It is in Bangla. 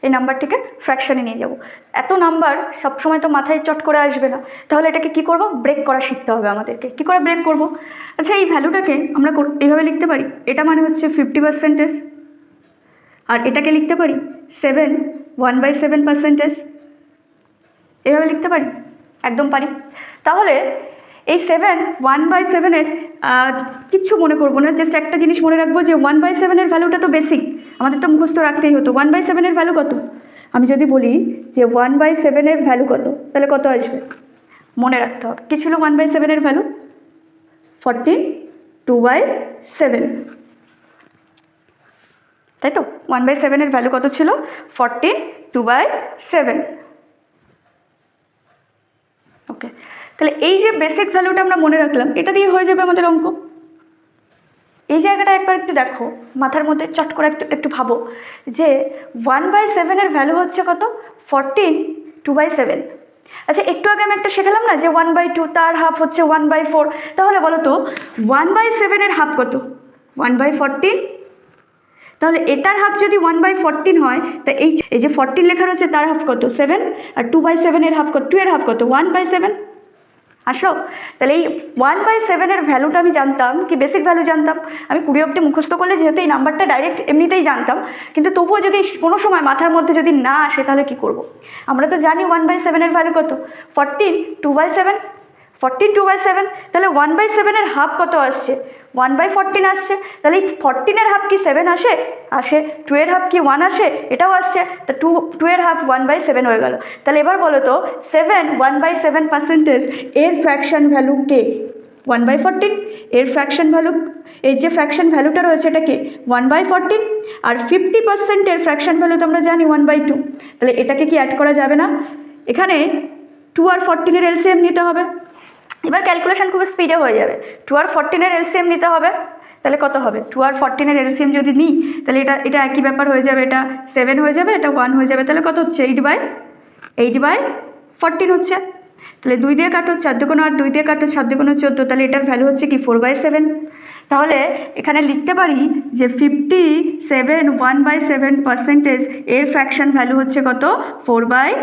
এই নাম্বারটিকে ফ্র্যাকশানে নিয়ে যাব। এত নাম্বার সবসময় তো মাথায় চট করে আসবে না, তাহলে এটাকে কি করব, ব্রেক করা শিখতে হবে আমাদেরকে। কি করে ব্রেক করব? আচ্ছা, এই ভ্যালুটাকে আমরা এইভাবে লিখতে পারি, এটা মানে হচ্ছে 50%, আর এটাকে লিখতে পারি 7 1/7%। এভাবে লিখতে পারি, একদম পারি। তাহলে এই 7 1/7-এর কিচ্ছু মনে করবো না, জাস্ট একটা জিনিস মনে রাখবো যে 1/7-এর ভ্যালুটা তো বেসিক, আমাদের তো মুখস্থ রাখতেই হতো। 1/7-এর ভ্যালু কত? আমি যদি বলি যে 1/7-এর ভ্যালু কত, তাহলে কত আসবে? মনে রাখতে হবে কী ছিল 1/7-এর ভ্যালু? 14 2/7, তাই তো? 1/7-এর ভ্যালু কত ছিল? 14 2/7। ওকে, তাহলে এই যে বেসিক ভ্যালুটা আমরা মনে রাখলাম, এটা দিয়ে হয়ে যাবে আমাদের অঙ্ক। এই জায়গাটা একবার একটু দেখো, মাথার মধ্যে চট করে একটু ভাবো যে 1/7-এর ভ্যালু হচ্ছে কত? 14 2/7। আচ্ছা, একটু আগে আমি একটা শেখালাম না যে 1/2, তার হাফ হচ্ছে 1/4। তাহলে বলো তো 1/7-এর হাফ কত? 1/14। তাহলে এটার হাফ যদি 1/14 হয়, তা এই যে 14 লেখা রয়েছে তার হাফ কত? 7। আর 2/7-এর হাফ কত? 2-এর হাফ কত? 1/7। আসো, তাহলে এই 1/7-এর ভ্যালুটা আমি জানতাম কি, বেসিক ভ্যালু জানতাম। আমি 20 অব্দি মুখস্থ করলে যেহেতু এই নাম্বারটা ডাইরেক্ট এমনিতেই জানতাম, কিন্তু তবুও যদি কোনো সময় মাথার মধ্যে যদি না আসে তাহলে কি করব? আমরা তো জানি 1/7-এর ভ্যালু কত? 14 2/7। 14 2/7, তাহলে 1/7-এর হাফ কত আসছে? 1/14 আসছে। তাহলে এই 14-এর হাফ কি 7 আসে? আসে। 2-এর হাফ কি 1 আসে? এটাও আসছে। তা 2-এর হাফ 1/7 হয়ে গেল। তাহলে এবার বলো তো 7 1/7% এর ফ্র্যাকশন ভ্যালু কে? 1/14। এর ফ্র্যাকশন ভ্যালু, এই যে ফ্র্যাকশন ভ্যালুটা রয়েছে এটা কে? 1/14। আর 50%-এর ফ্র্যাকশন ভ্যালু তো আমরা জানি 1/2। তাহলে এটাকে কি অ্যাড করা যাবে না? এখানে 2 আর 14-এর এলসিএম নিতে হবে। এবার ক্যালকুলেশন খুব স্পিডে হয়ে যাবে। 2 আর 14-এর এলসিএম নিতে হবে। তাহলে কত হবে? 2 আর 14-এর এলসিএম যদি নিই, তাহলে এটা একই ব্যাপার হয়ে যাবে। এটা 7 হয়ে যাবে, এটা 1 হয়ে যাবে। তাহলে কত হচ্ছে? 8/14 হচ্ছে। তাহলে 2 দিয়ে কাটো, 4 দুগুণ 8, 2 দিয়ে কাটো, 7 দুগুণ 14। তাহলে এটার ভ্যালু হচ্ছে কি? 4/7। তাহলে এখানে লিখতে পারি যে 57 1/7% এর ফ্র্যাকশন ভ্যালু হচ্ছে কত? 4/7।